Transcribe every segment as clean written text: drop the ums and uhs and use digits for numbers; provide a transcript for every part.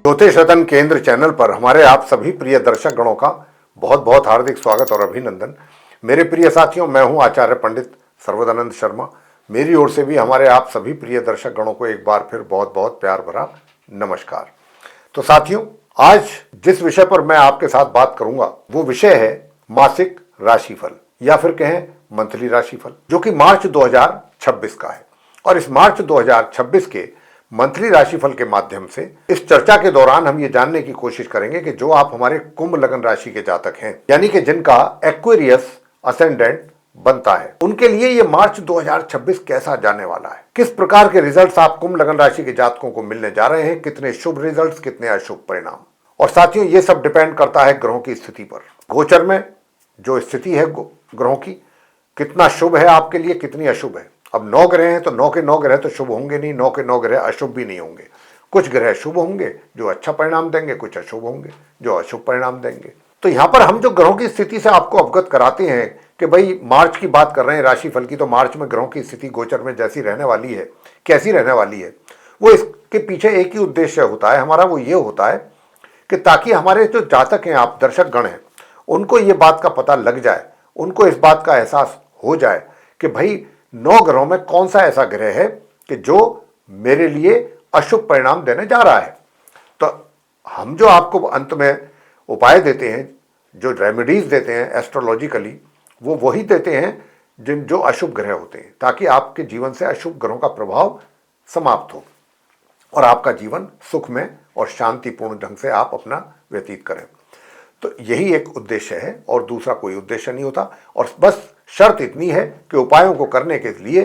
ज्योतिष रतन केंद्र चैनल पर हमारे आप सभी प्रिय दर्शक गणों का बहुत बहुत हार्दिक स्वागत और अभिनंदन। मेरे प्रिय साथियों, मैं हूं आचार्य पंडित सर्वदानंद शर्मा। मेरी ओर से भी हमारे आप सभी प्रिय दर्शक गणों को एक बार फिर बहुत बहुत प्यार भरा नमस्कार। तो साथियों, आज जिस विषय पर मैं आपके साथ बात करूंगा वो विषय है मासिक राशिफल या फिर कहें मंथली राशिफल, जो कि मार्च 2026 का है। और इस मार्च 2026 के मंथली राशिफल के माध्यम से इस चर्चा के दौरान हम ये जानने की कोशिश करेंगे कि जो आप हमारे कुंभ लग्न राशि के जातक हैं, यानी कि जिनका एक्वेरियस असेंडेंट बनता है, उनके लिए ये मार्च 2026 कैसा जाने वाला है, किस प्रकार के रिजल्ट्स आप कुंभ लग्न राशि के जातकों को मिलने जा रहे हैं, कितने शुभ रिजल्ट्स, कितने अशुभ परिणाम। और साथियों, ये सब डिपेंड करता है ग्रहों की स्थिति पर। गोचर में जो स्थिति है ग्रहों की, कितना शुभ है आपके लिए, कितनी अशुभ है। अब 9 ग्रह हैं तो 9 के 9 ग्रह तो शुभ होंगे नहीं, 9 के 9 ग्रह अशुभ भी नहीं होंगे। कुछ ग्रह शुभ होंगे जो अच्छा परिणाम देंगे, कुछ अशुभ होंगे जो अशुभ परिणाम देंगे। तो यहां पर हम जो ग्रहों की स्थिति से आपको अवगत कराते हैं कि भाई मार्च की बात कर रहे हैं राशिफल की, तो मार्च में ग्रहों की स्थिति गोचर में जैसी रहने वाली है, कैसी रहने वाली है, वो इसके पीछे एक ही उद्देश्य होता है हमारा। वो ये होता है कि ताकि हमारे जो जातक हैं, आप दर्शक गण हैं, उनको ये बात का पता लग जाए, उनको इस बात का एहसास हो जाए कि भाई 9 ग्रहों में कौन सा ऐसा ग्रह है कि जो मेरे लिए अशुभ परिणाम देने जा रहा है। तो हम जो आपको अंत में उपाय देते हैं, जो रेमेडीज देते हैं एस्ट्रोलॉजिकली, वो वही देते हैं जो अशुभ ग्रह होते हैं, ताकि आपके जीवन से अशुभ ग्रहों का प्रभाव समाप्त हो और आपका जीवन सुख में और शांतिपूर्ण ढंग से आप अपना व्यतीत करें। तो यही एक उद्देश्य है और दूसरा कोई उद्देश्य नहीं होता। और बस शर्त इतनी है कि उपायों को करने के लिए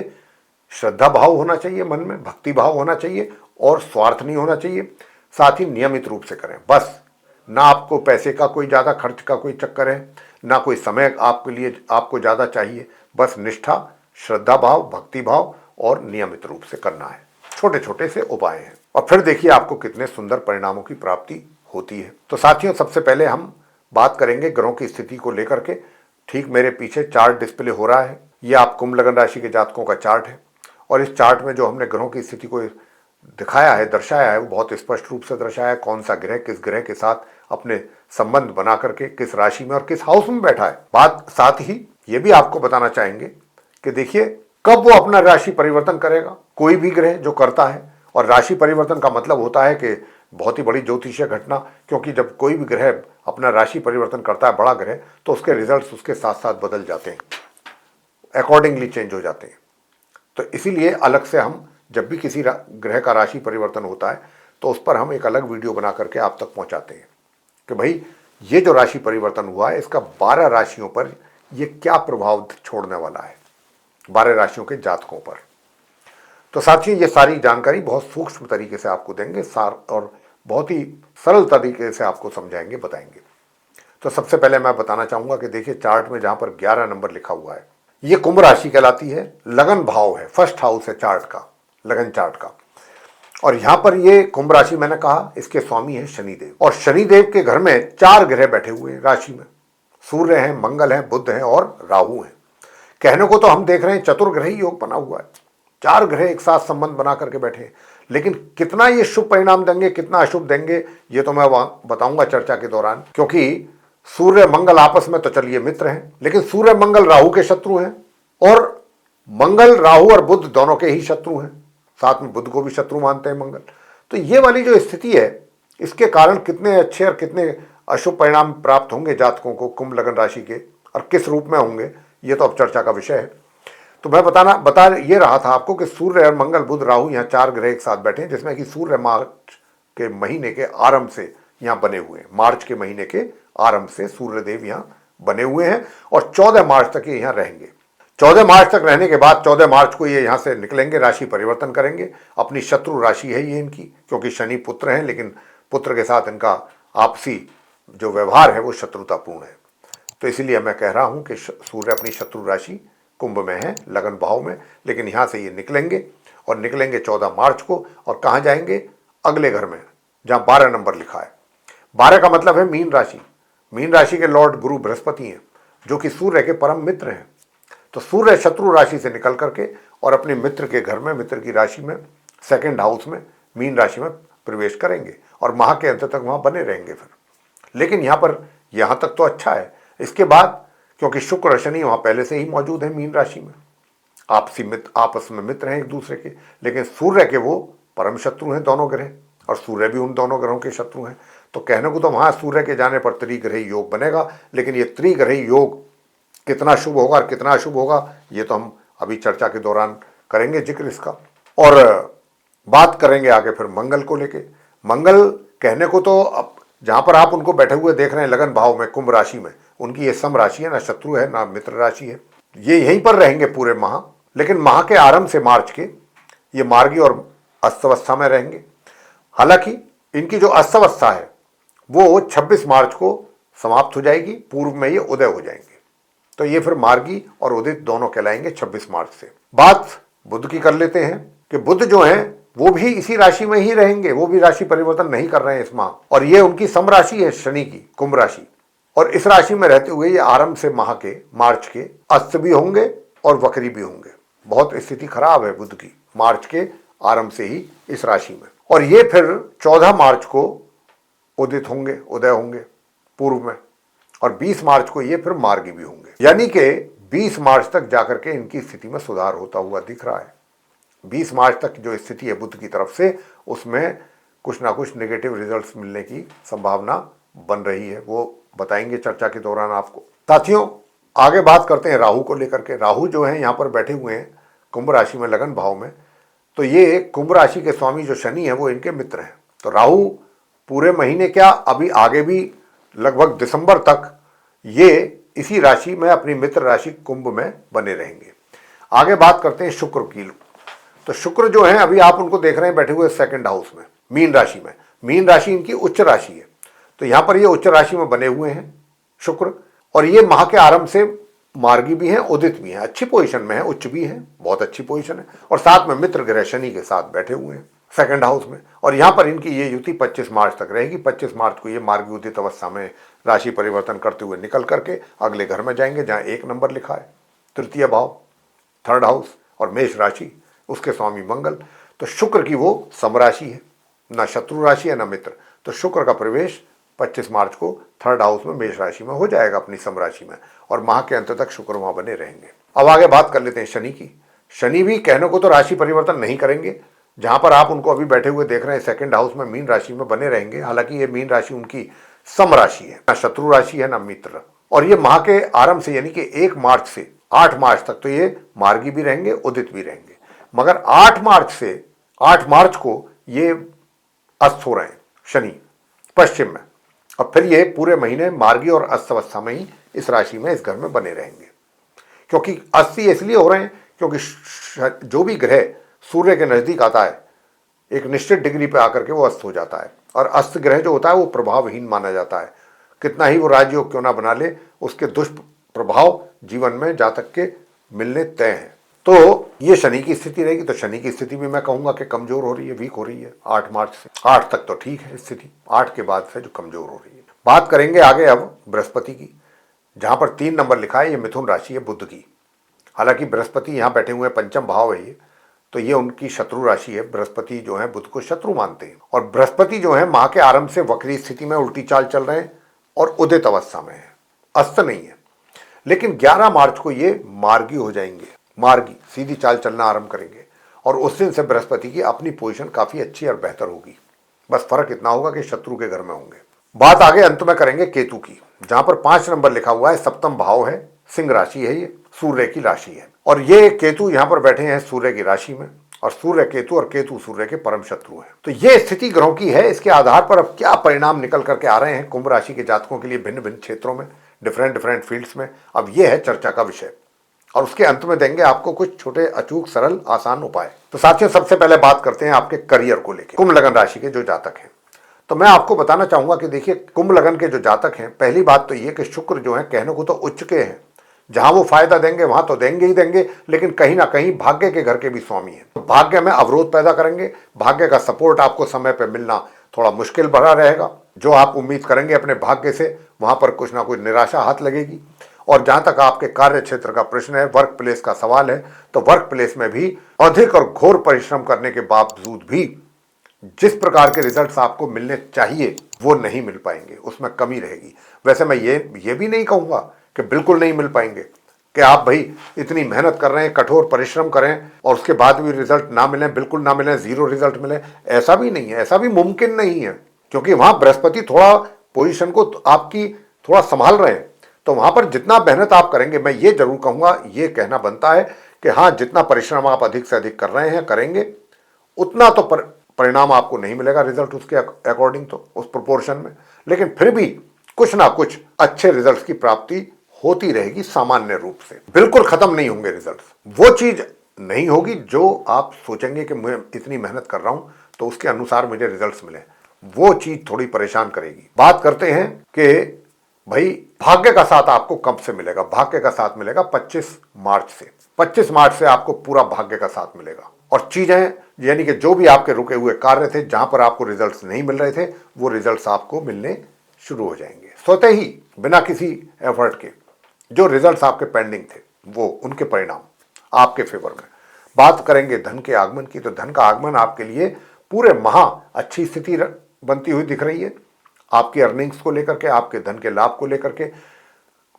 श्रद्धा भाव होना चाहिए, मन में भक्ति भाव होना चाहिए और स्वार्थ नहीं होना चाहिए। साथ ही नियमित रूप से करें। बस ना आपको पैसे का कोई ज़्यादा खर्च का कोई चक्कर है, ना कोई समय आपके लिए आपको ज़्यादा चाहिए। बस निष्ठा, श्रद्धा भाव, भक्ति भाव और नियमित रूप से करना है। छोटे छोटे से उपाय हैं और फिर देखिए आपको कितने सुंदर परिणामों की प्राप्ति होती है। तो साथियों, सबसे पहले हम बात करेंगे ग्रहों की स्थिति को लेकर के। ठीक मेरे पीछे चार्ट डिस्प्ले हो रहा है, ये आप कुंभ लग्न राशि के जातकों का चार्ट है। और इस चार्ट में जो हमने ग्रहों की स्थिति को दिखाया है, दर्शाया है, वो बहुत स्पष्ट रूप से दर्शाया है। कौन सा ग्रह किस ग्रह के साथ अपने संबंध बना करके किस राशि में और किस हाउस में बैठा है। बात साथ ही ये भी आपको बताना चाहेंगे कि देखिए कब वो अपना राशि परिवर्तन करेगा। कोई भी ग्रह जो करता है, और राशि परिवर्तन का मतलब होता है कि बहुत ही बड़ी ज्योतिषीय घटना, क्योंकि जब कोई भी ग्रह अपना राशि परिवर्तन करता है, बड़ा ग्रह, तो उसके रिजल्ट्स उसके साथ साथ बदल जाते हैं, अकॉर्डिंगली चेंज हो जाते हैं। तो इसीलिए अलग से हम जब भी किसी ग्रह का राशि परिवर्तन होता है तो उस पर हम एक अलग वीडियो बना करके आप तक पहुंचाते हैं कि भाई ये जो राशि परिवर्तन हुआ है इसका 12 राशियों पर ये क्या प्रभाव छोड़ने वाला है, 12 राशियों के जातकों पर। तो साथियों, ये सारी जानकारी बहुत सूक्ष्म तरीके से आपको देंगे और बहुत ही सरल तरीके से आपको समझाएंगे, बताएंगे। तो सबसे पहले मैं बताना चाहूंगा कि देखिए चार्ट में जहां पर 11 नंबर लिखा हुआ है, ये कुंभ राशि कहलाती है। लगन भाव है, फर्स्ट हाउस है चार्ट का, लगन चार्ट का। और यहां पर ये कुंभ राशि, मैंने कहा, इसके स्वामी है शनिदेव। और शनिदेव के घर में 4 ग्रह बैठे हुए हैं राशि में। सूर्य है, मंगल है, बुध है और राहु है। कहने को तो हम देख रहे हैं चतुर्ग्रही योग बना हुआ है, 4 ग्रह एक साथ संबंध बना करके बैठे हैं। लेकिन कितना ये शुभ परिणाम देंगे, कितना अशुभ देंगे, ये तो मैं बताऊंगा चर्चा के दौरान। क्योंकि सूर्य मंगल आपस में तो चलिए मित्र हैं, लेकिन सूर्य मंगल राहु के शत्रु हैं और मंगल राहु और बुध दोनों के ही शत्रु हैं। साथ में बुध को भी शत्रु मानते हैं मंगल। तो ये वाली जो स्थिति है, इसके कारण कितने अच्छे और कितने अशुभ परिणाम प्राप्त होंगे जातकों को कुंभ लग्न राशि के, और किस रूप में होंगे, ये तो अब चर्चा का विषय है। तो मैं बता ये रहा था आपको कि सूर्य और मंगल बुध राहु यहाँ 4 ग्रह एक साथ बैठे हैं, जिसमें कि सूर्य मार्च के महीने के आरंभ से यहाँ बने हुए हैं। मार्च के महीने के आरंभ से सूर्यदेव यहाँ बने हुए हैं और 14 मार्च तक ये यहाँ रहेंगे। 14 मार्च तक रहने के बाद 14 मार्च को ये यहाँ से निकलेंगे, राशि परिवर्तन करेंगे। अपनी शत्रु राशि है ये इनकी, क्योंकि शनि पुत्र हैं, लेकिन पुत्र के साथ इनका आपसी जो व्यवहार है वो शत्रुतापूर्ण है। तो इसीलिए मैं कह रहा हूँ कि सूर्य अपनी शत्रु राशि कुंभ में है, लगन भाव में। लेकिन यहाँ से ये निकलेंगे और निकलेंगे 14 मार्च को। और कहाँ जाएंगे? अगले घर में, जहाँ 12 नंबर लिखा है। 12 का मतलब है मीन राशि। मीन राशि के लॉर्ड गुरु बृहस्पति हैं, जो कि सूर्य के परम मित्र हैं। तो सूर्य शत्रु राशि से निकल करके और अपने मित्र के घर में, मित्र की राशि में, सेकंड हाउस में, मीन राशि में प्रवेश करेंगे और माह के अंत तक वहां बने रहेंगे फिर। लेकिन यहां तक तो अच्छा है। इसके बाद क्योंकि शुक्र शनि वहां पहले से ही मौजूद है मीन राशि में, आपस में मित्र हैं एक दूसरे के, लेकिन सूर्य के वो परम शत्रु हैं दोनों ग्रह, और सूर्य भी उन दोनों ग्रहों के शत्रु हैं। तो कहने को तो वहां सूर्य के जाने पर त्रिग्रही योग बनेगा, लेकिन ये त्रिग्रही योग कितना शुभ होगा और कितना अशुभ होगा ये तो हम अभी चर्चा के दौरान करेंगे जिक्र इसका। और बात करेंगे आगे फिर मंगल को लेके। मंगल कहने को तो अब जहां पर आप उनको बैठे हुए देख रहे हैं लगन भाव में, कुंभ राशि में, उनकी ये सम राशि है, ना शत्रु है ना मित्र राशि है। ये यहीं पर रहेंगे पूरे माह, लेकिन माह के आरंभ से मार्च के ये मार्गी और अस्तवस्था में रहेंगे। हालांकि इनकी जो अस्तवस्था है वो 26 मार्च को समाप्त हो जाएगी, पूर्व में ये उदय हो जाएंगे। तो ये फिर मार्गी और उदित दोनों कहलाएंगे 26 मार्च से। बात बुध की कर लेते हैं कि बुध जो है वो भी इसी राशि में ही रहेंगे, वो भी राशि परिवर्तन नहीं कर रहे हैं इस माह, और ये उनकी सम राशि है शनि की, कुंभ राशि। और इस राशि में रहते हुए ये आरंभ से माह के मार्च के अस्त भी होंगे और वक्री भी होंगे। बहुत स्थिति खराब है बुध की मार्च के आरंभ से ही इस राशि में। और ये फिर 14 मार्च को उदित होंगे, उदय होंगे पूर्व में, और 20 मार्च को ये फिर मार्गी भी होंगे। यानी कि 20 मार्च तक जाकर के इनकी स्थिति में सुधार होता हुआ दिख रहा है। 20 मार्च तक जो स्थिति है बुध की तरफ से, उसमें कुछ ना कुछ नेगेटिव रिजल्ट्स मिलने की संभावना बन रही है, वो बताएंगे चर्चा के दौरान आपको। साथियों, आगे बात करते हैं राहु को लेकर के। राहु जो है यहाँ पर बैठे हुए हैं कुंभ राशि में लगन भाव में। तो ये कुंभ राशि के स्वामी जो शनि है वो इनके मित्र हैं। तो राहु पूरे महीने क्या, अभी आगे भी लगभग दिसंबर तक ये इसी राशि में, अपनी मित्र राशि कुंभ में बने रहेंगे। आगे बात करते हैं शुक्र की। तो शुक्र जो है अभी आप उनको देख रहे हैं बैठे हुए सेकंड हाउस में, मीन राशि में। मीन राशि इनकी उच्च राशि है, तो यहां पर ये उच्च राशि में बने हुए हैं शुक्र, और ये माह के आरंभ से मार्गी भी हैं, उदित भी हैं, अच्छी पोजीशन में है, उच्च भी है, बहुत अच्छी पोजीशन है। और साथ में मित्र ग्रह शनि के साथ बैठे हुए हैं सेकंड हाउस में। और यहां पर इनकी ये युति 25 मार्च तक रहेगी। 25 मार्च को ये मार्गी उदित अवस्था में राशि परिवर्तन करते हुए निकल करके अगले घर में जाएंगे जहां 1 नंबर लिखा है, तृतीय भाव, थर्ड हाउस, और मेष राशि, उसके स्वामी मंगल। तो शुक्र की वो समराशि है, ना शत्रु राशि है ना मित्र। तो शुक्र का प्रवेश 25 मार्च को थर्ड हाउस में मेष राशि में हो जाएगा अपनी समराशि में, और माह के अंत तक शुक्र वहां बने रहेंगे। अब आगे बात कर लेते हैं शनि की। शनि भी कहने को तो राशि परिवर्तन नहीं करेंगे, जहां पर आप उनको अभी बैठे हुए देख रहे हैं सेकंड हाउस में मीन राशि में बने रहेंगे। हालांकि ये मीन राशि उनकी सम राशि है, ना शत्रु राशि है ना मित्र। और ये माह के आरंभ से यानी कि 1 मार्च से 8 मार्च तक तो ये मार्गी भी रहेंगे, उदित भी रहेंगे। मगर 8 मार्च को ये अस्त हो रहे हैं शनि पश्चिम में, और फिर ये पूरे महीने मार्गी और अस्त अवस्था में ही इस राशि में, इस घर में बने रहेंगे। क्योंकि अस्थि इसलिए हो रहे हैं क्योंकि जो भी ग्रह सूर्य के नजदीक आता है एक निश्चित डिग्री पे आकर के वो अस्त हो जाता है, और अस्त ग्रह जो होता है वो प्रभावहीन माना जाता है। कितना ही वो राजयोग क्यों ना बना ले, उसके दुष्प्रभाव जीवन में जातक के मिलने तय हैं। तो ये शनि की स्थिति रहेगी। तो शनि की स्थिति भी मैं कहूंगा कि कमजोर हो रही है, वीक हो रही है 8 मार्च से। 8 तक तो ठीक है स्थिति, 8 के बाद से जो कमजोर हो रही है। बात करेंगे आगे अब बृहस्पति की, जहां पर 3 नंबर लिखा है, ये मिथुन राशि है बुध की। हालांकि बृहस्पति यहाँ बैठे हुए पंचम भाव है ये, तो ये उनकी शत्रु राशि है। बृहस्पति जो है बुध को शत्रु मानते हैं, और बृहस्पति जो है माह के आरंभ से वक्री स्थिति में उल्टी चाल चल रहे हैं और उदित अवस्था में है, अस्त नहीं है। लेकिन 11 मार्च को ये मार्गी हो जाएंगे, मार्गी सीधी चाल चलना आरंभ करेंगे, और उस दिन से बृहस्पति की अपनी पोजीशन काफी अच्छी और बेहतर होगी। बस फर्क इतना होगा कि शत्रु के घर में होंगे। बात आगे अंत में करेंगे केतु की, जहां पर 5 नंबर लिखा हुआ है, सप्तम भाव है, सिंह राशि है, ये सूर्य की राशि है। और ये केतु यहां पर बैठे हैं सूर्य की राशि में, और सूर्य केतु और केतु सूर्य के परम शत्रु हैं। तो ये स्थिति ग्रहों की है। इसके आधार पर अब क्या परिणाम निकल करके आ रहे हैं कुंभ राशि के जातकों के लिए भिन्न भिन्न क्षेत्रों में, डिफरेंट फील्ड्स में, अब ये है चर्चा का विषय। और उसके अंत में देंगे आपको कुछ छोटे अचूक सरल आसान उपाय। तो साथियों, सबसे पहले बात करते हैं आपके करियर को लेकर। कुंभ लगन राशि के जो जातक हैं, तो मैं आपको बताना चाहूंगा कि देखिए, कुंभ लगन के जो जातक हैं, पहली बात तो ये कि शुक्र जो है कहने को तो उच्च के हैं, जहां वो फायदा देंगे वहां तो देंगे ही देंगे, लेकिन कहीं ना कहीं भाग्य के घर के भी स्वामी हैं। तो भाग्य में अवरोध पैदा करेंगे, भाग्य का सपोर्ट आपको समय पर मिलना थोड़ा मुश्किल भरा रहेगा। जो आप उम्मीद करेंगे अपने भाग्य से, वहां पर कुछ ना कुछ निराशा हाथ लगेगी। और जहां तक आपके कार्य क्षेत्र का प्रश्न है, वर्क प्लेस का सवाल है, तो वर्क प्लेस में भी अधिक और घोर परिश्रम करने के बावजूद भी जिस प्रकार के रिजल्ट्स आपको मिलने चाहिए वो नहीं मिल पाएंगे, उसमें कमी रहेगी। वैसे मैं ये भी नहीं कहूँगा कि बिल्कुल नहीं मिल पाएंगे, कि आप भाई इतनी मेहनत कर रहे हैं, कठोर परिश्रम करें और उसके बाद भी रिजल्ट ना मिले, बिल्कुल ना मिले, जीरो रिजल्ट मिले, ऐसा भी नहीं है, ऐसा भी मुमकिन नहीं है। क्योंकि वहां बृहस्पति थोड़ा पोजीशन को आपकी थोड़ा संभाल रहे हैं, तो वहां पर जितना मेहनत आप करेंगे, मैं ये जरूर कहूंगा, ये कहना बनता है कि हाँ, जितना परिश्रम आप अधिक से अधिक कर रहे हैं, करेंगे, उतना तो परिणाम आपको नहीं मिलेगा, रिजल्ट उसके अकॉर्डिंग, तो उस प्रोपोर्शन में, लेकिन फिर भी कुछ ना कुछ अच्छे रिजल्ट की प्राप्ति होती रहेगी सामान्य रूप से। बिल्कुल खत्म नहीं होंगे रिजल्ट्स, वो चीज नहीं होगी जो आप सोचेंगे कि मैं इतनी मेहनत कर रहा हूं तो उसके अनुसार मुझे रिजल्ट्स मिले, वो चीज थोड़ी परेशान करेगी। बात करते हैं कि भाई भाग्य का साथ आपको कब से मिलेगा। भाग्य का साथ मिलेगा 25 मार्च से। 25 मार्च से आपको पूरा भाग्य का साथ मिलेगा, और चीजें यानी कि जो भी आपके रुके हुए कार्य थे, जहां पर आपको रिजल्ट्स नहीं मिल रहे थे, वो रिजल्ट्स आपको मिलने शुरू हो जाएंगे स्वतः ही, बिना किसी एफर्ट के। जो रिजल्ट्स आपके पेंडिंग थे, वो उनके परिणाम आपके फेवर में। बात करेंगे धन के आगमन की, तो धन का आगमन आपके लिए पूरे माह अच्छी स्थिति बनती हुई दिख रही है। आपकी अर्निंग्स को लेकर के, आपके धन के लाभ को लेकर के,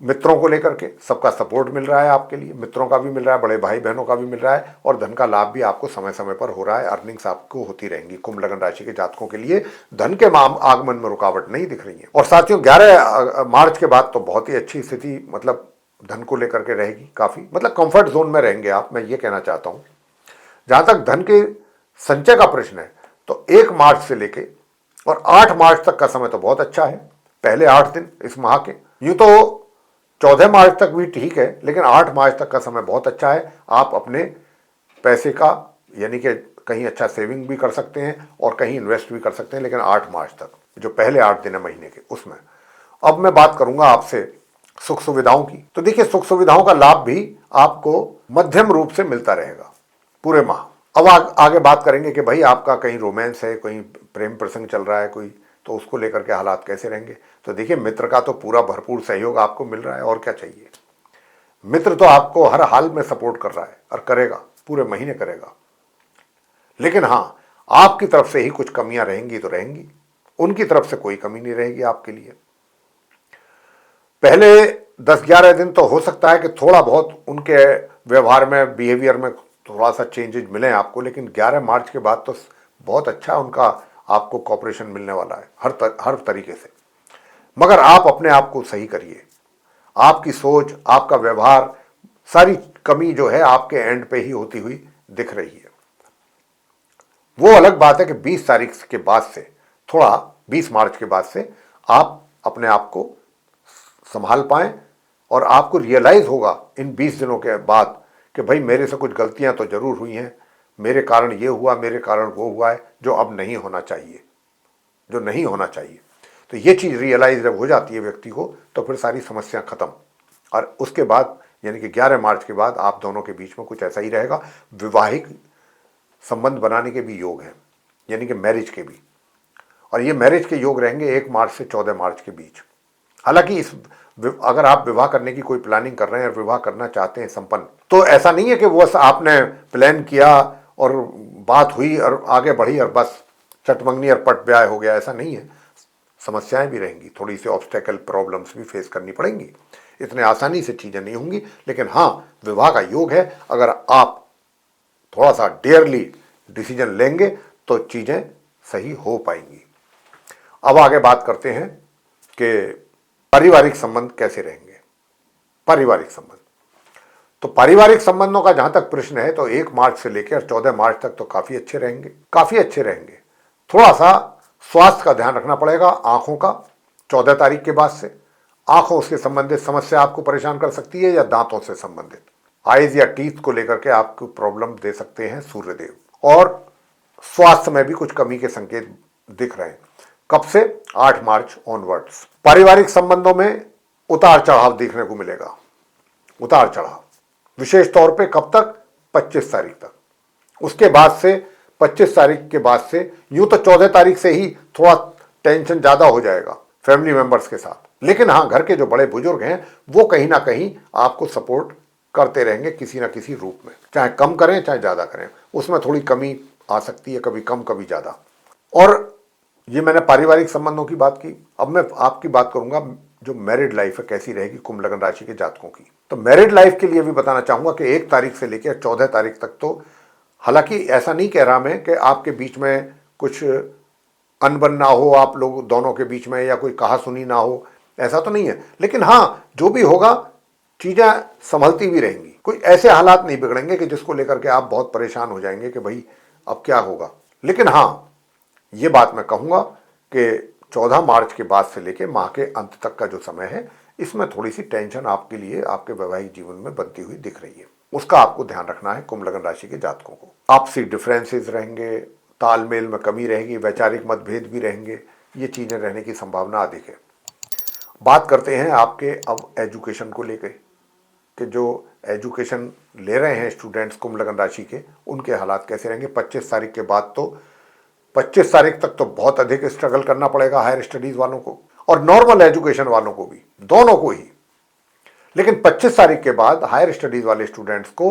मित्रों को लेकर के सबका सपोर्ट मिल रहा है आपके लिए, मित्रों का भी मिल रहा है, बड़े भाई बहनों का भी मिल रहा है, और धन का लाभ भी आपको समय समय पर हो रहा है। अर्निंग्स आपको होती रहेंगी। कुंभ लग्न राशि के जातकों के लिए धन के आगमन में रुकावट नहीं दिख रही है। और साथियों, 11 मार्च के बाद तो बहुत ही अच्छी स्थिति, मतलब धन को लेकर के रहेगी काफी, मतलब कंफर्ट जोन में रहेंगे आप, मैं ये कहना चाहता हूं। जहां तक धन के संचय का प्रश्न है, तो 1 मार्च से लेके और 8 मार्च तक का समय तो बहुत अच्छा है। पहले 8 दिन इस माह के, यूं तो 14 मार्च तक भी ठीक है, लेकिन 8 मार्च तक का समय बहुत अच्छा है। आप अपने पैसे का यानी कि कहीं अच्छा सेविंग भी कर सकते हैं और कहीं इन्वेस्ट भी कर सकते हैं, लेकिन 8 मार्च तक, जो पहले 8 दिन है महीने के, उसमें। अब मैं बात करूंगा आपसे सुख सुविधाओं की। तो देखिए, सुख सुविधाओं का लाभ भी आपको मध्यम रूप से मिलता रहेगा पूरे माह। अब आगे बात करेंगे कि भाई आपका कहीं रोमांस है, कोई प्रेम प्रसंग चल रहा है कोई, तो उसको लेकर के हालात कैसे रहेंगे। तो देखिए, मित्र का तो पूरा भरपूर सहयोग आपको मिल रहा है, और क्या चाहिए। मित्र तो आपको हर हाल में सपोर्ट कर रहा है और करेगा, पूरे महीने करेगा। लेकिन हां, आपकी तरफ से ही कुछ कमियां रहेंगी तो रहेंगी, उनकी तरफ से कोई कमी नहीं रहेगी आपके लिए। पहले 10-11 दिन तो हो सकता है कि थोड़ा बहुत उनके व्यवहार में, बिहेवियर में थोड़ा सा चेंजेस मिले आपको, लेकिन 11 मार्च के बाद तो बहुत अच्छा उनका आपको कॉपरेशन मिलने वाला है हर तरीके से। मगर आप अपने आप को सही करिए। आपकी सोच, आपका व्यवहार, सारी कमी जो है आपके एंड पे ही होती हुई दिख रही है। वो अलग बात है कि 20 तारीख के बाद से, थोड़ा 20 मार्च के बाद से आप अपने आप को संभाल पाएं, और आपको रियलाइज होगा इन 20 दिनों के बाद कि भाई मेरे से कुछ गलतियां तो जरूर हुई हैं, मेरे कारण ये हुआ, मेरे कारण वो हुआ है, जो अब नहीं होना चाहिए, जो नहीं होना चाहिए। तो ये चीज़ रियलाइज जब हो जाती है व्यक्ति को, तो फिर सारी समस्या खत्म। और उसके बाद यानी कि 11 मार्च के बाद आप दोनों के बीच में कुछ ऐसा ही रहेगा। विवाहिक संबंध बनाने के भी योग हैं, यानी कि मैरिज के भी, और ये मैरिज के योग रहेंगे 1 मार्च से 14 मार्च के बीच। हालांकि अगर आप विवाह करने की कोई प्लानिंग कर रहे हैं और विवाह करना चाहते हैं संपन्न, तो ऐसा नहीं है कि वो आपने प्लान किया और बात हुई और आगे बढ़ी और बस चटमंगनी और पट ब्याह हो गया, ऐसा नहीं है। समस्याएं भी रहेंगी, थोड़ी सी ऑब्स्टेकल प्रॉब्लम्स भी फेस करनी पड़ेंगी, इतने आसानी से चीजें नहीं होंगी। लेकिन हाँ, विवाह का योग है। अगर आप थोड़ा सा डेयरली डिसीजन लेंगे तो चीजें सही हो पाएंगी। अब आगे बात करते हैं कि पारिवारिक संबंध कैसे रहेंगे। पारिवारिक संबंध, तो पारिवारिक संबंधों का जहां तक प्रश्न है, तो 1 मार्च से लेकर 14 मार्च तक तो काफी अच्छे रहेंगे, काफी अच्छे रहेंगे। थोड़ा सा स्वास्थ्य का ध्यान रखना पड़ेगा। आंखों का 14 तारीख के बाद से आंखों से संबंधित समस्या आपको परेशान कर सकती है, या दांतों से संबंधित, आइज या टीथ को लेकर के आपको प्रॉब्लम दे सकते हैं सूर्यदेव। और स्वास्थ्य में भी कुछ कमी के संकेत दिख रहे हैं। कब से? 8 मार्च ऑनवर्ड्स। पारिवारिक संबंधों में उतार चढ़ाव देखने को मिलेगा, उतार चढ़ाव, विशेष तौर पे कब तक? 25 तारीख तक। उसके बाद से 25 तारीख के बाद से, यूं तो 14 तारीख से ही थोड़ा टेंशन ज्यादा हो जाएगा फैमिली मेंबर्स के साथ, लेकिन हाँ, घर के जो बड़े बुजुर्ग हैं वो कहीं ना कहीं आपको सपोर्ट करते रहेंगे किसी ना किसी रूप में, चाहे कम करें चाहे ज्यादा करें, उसमें थोड़ी कमी आ सकती है, कभी कम कभी ज्यादा। और ये मैंने पारिवारिक संबंधों की बात की। अब मैं आपकी बात करूंगा जो मैरिड लाइफ है कैसी रहेगी कुंभ लग्न राशि के जातकों की। तो मैरिड लाइफ के लिए भी बताना चाहूंगा कि 1 तारीख से लेकर 14 तारीख तक तो, हालांकि ऐसा नहीं कह रहा मैं कि आपके बीच में कुछ अनबन ना हो, आप लोग दोनों के बीच में, या कोई कहा सुनी ना हो, ऐसा तो नहीं है। लेकिन हाँ, जो भी होगा चीजें संभलती भी रहेंगी। कोई ऐसे हालात नहीं बिगड़ेंगे कि जिसको लेकर के आप बहुत परेशान हो जाएंगे कि भाई अब क्या होगा। लेकिन हाँ, ये बात मैं कहूंगा कि 14 मार्च के बाद से लेकर माह के अंत तक का जो समय है, इसमें थोड़ी सी टेंशन आपके लिए आपके वैवाहिक जीवन में बनती हुई दिख रही है। उसका आपको ध्यान रखना है कुंभ लग्न राशि के जातकों को। आपसी डिफरेंसेस रहेंगे, तालमेल में कमी रहेगी, वैचारिक मतभेद भी रहेंगे, ये चीजें रहने की संभावना अधिक है। बात करते हैं आपके अब एजुकेशन को लेकर कि जो एजुकेशन ले रहे हैं स्टूडेंट्स कुंभ लग्न राशि के, उनके हालात कैसे रहेंगे। 25 तारीख के बाद तो 25 तारीख तक तो बहुत अधिक स्ट्रगल करना पड़ेगा हायर स्टडीज वालों को और नॉर्मल एजुकेशन वालों को भी, दोनों को ही। लेकिन 25 तारीख के बाद हायर स्टडीज वाले स्टूडेंट्स को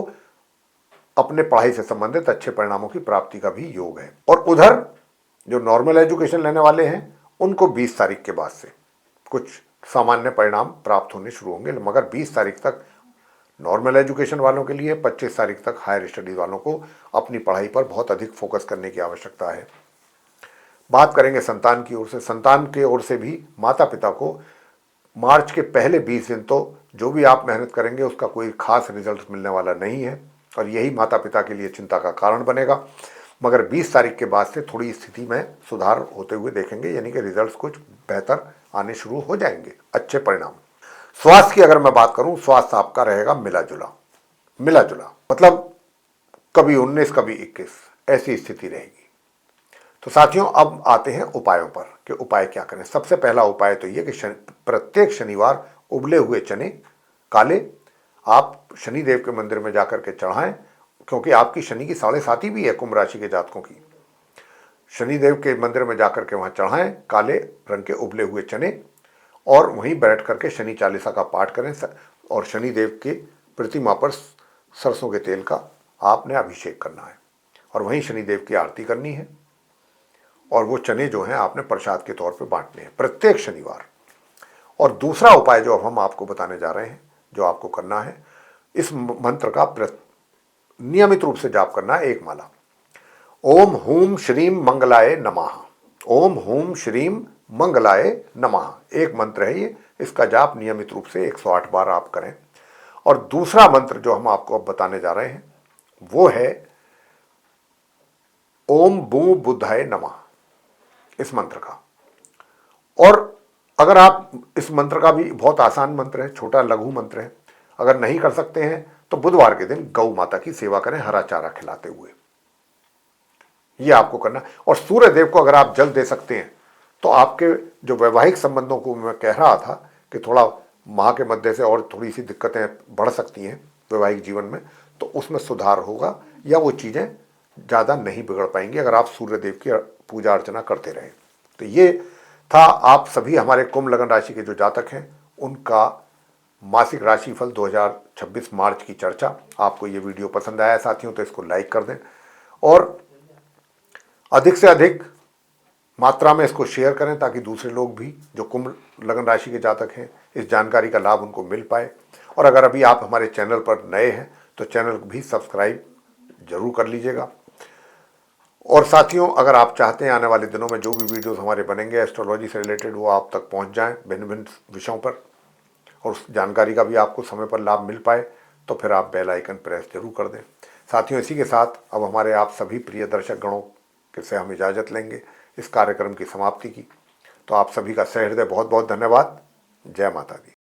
अपने पढ़ाई से संबंधित अच्छे परिणामों की प्राप्ति का भी योग है। और उधर जो नॉर्मल एजुकेशन लेने वाले हैं उनको 20 तारीख के बाद से कुछ सामान्य परिणाम प्राप्त होने शुरू होंगे। मगर 20 तारीख तक नॉर्मल एजुकेशन वालों के लिए, 25 तारीख तक हायर स्टडीज वालों को अपनी पढ़ाई पर बहुत अधिक फोकस करने की आवश्यकता है। बात करेंगे संतान की ओर से। संतान की ओर से भी माता पिता को मार्च के पहले 20 दिन तो जो भी आप मेहनत करेंगे उसका कोई खास रिजल्ट मिलने वाला नहीं है और यही माता पिता के लिए चिंता का कारण बनेगा। मगर 20 तारीख के बाद से थोड़ी स्थिति में सुधार होते हुए देखेंगे, यानी कि रिजल्ट्स कुछ बेहतर आने शुरू हो जाएंगे, अच्छे परिणाम। स्वास्थ्य की अगर मैं बात करूं, स्वास्थ्य आपका रहेगा मिला जुला, मतलब कभी 19 कभी 21, ऐसी स्थिति रहेगी। तो साथियों, अब आते हैं उपायों पर कि उपाय क्या करें। सबसे पहला उपाय तो ये कि प्रत्येक शनिवार उबले हुए चने काले आप शनिदेव के मंदिर में जाकर के चढ़ाएं, क्योंकि आपकी शनि की 7.5 भी है कुंभ राशि के जातकों की। शनिदेव के मंदिर में जाकर के वहां चढ़ाएं काले रंग के उबले हुए चने, और वहीं बैठ करके शनि चालीसा का पाठ करें और शनिदेव की प्रतिमा पर सरसों के तेल का आपने अभिषेक करना है और वहीं शनिदेव की आरती करनी है। और वो चने जो हैं आपने प्रसाद के तौर पे बांटने हैं प्रत्येक शनिवार। और दूसरा उपाय जो अब हम आपको बताने जा रहे हैं, जो आपको करना है, इस मंत्र का नियमित रूप से जाप करना है, एक माला। ओम हूम श्रीम मंगलाय नमः, ओम हूम श्रीम मंगलाय नमः, एक मंत्र है ये। इसका जाप नियमित रूप से 108 बार आप करें। और दूसरा मंत्र जो हम आपको अब बताने जा रहे हैं वो है ओम बू बुद्धाय नमः, इस मंत्र का। और अगर आप इस मंत्र का भी, बहुत आसान मंत्र है, छोटा लघु मंत्र है, अगर नहीं कर सकते हैं तो बुधवार के दिन गौ माता की सेवा करें हरा चारा खिलाते हुए, ये आपको करना। और सूर्य देव को अगर आप जल दे सकते हैं तो आपके जो वैवाहिक संबंधों को मैं कह रहा था कि थोड़ा माह के मध्य से और थोड़ी सी दिक्कतें बढ़ सकती हैं वैवाहिक जीवन में, तो उसमें सुधार होगा या वो चीज़ें ज़्यादा नहीं बिगड़ पाएंगी अगर आप सूर्य देव की पूजा अर्चना करते रहें। तो ये था आप सभी हमारे कुंभ लग्न राशि के जो जातक हैं उनका मासिक राशिफल 2026 मार्च की चर्चा। आपको ये वीडियो पसंद आया साथियों तो इसको लाइक कर दें और अधिक से अधिक मात्रा में इसको शेयर करें ताकि दूसरे लोग भी जो कुंभ लग्न राशि के जातक हैं इस जानकारी का लाभ उनको मिल पाए। और अगर अभी आप हमारे चैनल पर नए हैं तो चैनल को भी सब्सक्राइब जरूर कर लीजिएगा। और साथियों, अगर आप चाहते हैं आने वाले दिनों में जो भी वीडियोस हमारे बनेंगे एस्ट्रोलॉजी से रिलेटेड वो आप तक पहुंच जाएं भिन्न भिन्न विषयों पर, और उस जानकारी का भी आपको समय पर लाभ मिल पाए, तो फिर आप बेल आइकन प्रेस जरूर कर दें। साथियों, इसी के साथ अब हमारे आप सभी प्रिय दर्शक गणों से हम इजाज़त लेंगे इस कार्यक्रम की समाप्ति की। तो आप सभी का सहृदय बहुत बहुत धन्यवाद। जय माता दी।